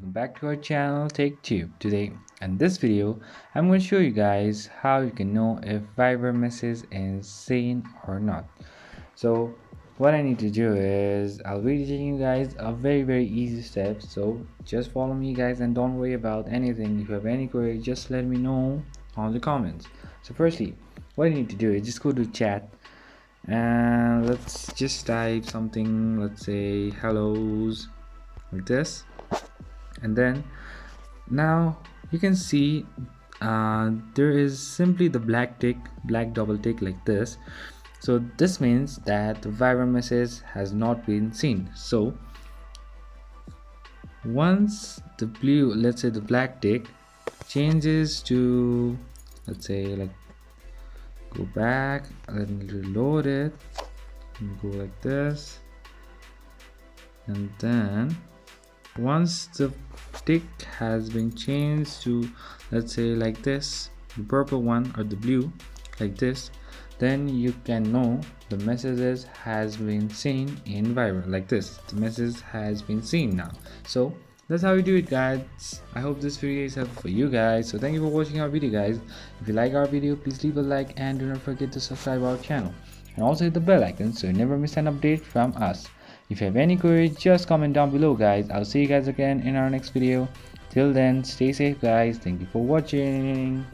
welcome back to our channel Take Tube. Today in this video I'm going to show you guys how you can know if viver message is seen or not. So what I need to do is I'll be teaching you guys a very easy step, so just follow me guys and don't worry about anything. If you have any query, just let me know on the comments. So firstly, what you need to do is just go to chat and let's just type something, let's say hellos, like this, and then now you can see there is simply the black double tick like this. So this means that the viver message has not been seen. So once the blue, let's say the black tick changes to, let's say, like, go back, let me reload it and go like this, and then once the tick has been changed to, let's say, like this, the purple one or the blue like this, then you can know the messages has been seen in viver like this. The message has been seen now. So that's how you do it guys. I hope this video is helpful for you guys. So thank you for watching our video guys. If you like our video, please leave a like and do not forget to subscribe our channel and also hit the bell icon so you never miss an update from us. If you have any queries, just comment down below guys. I'll see you guys again in our next video. Till then, stay safe guys. Thank you for watching.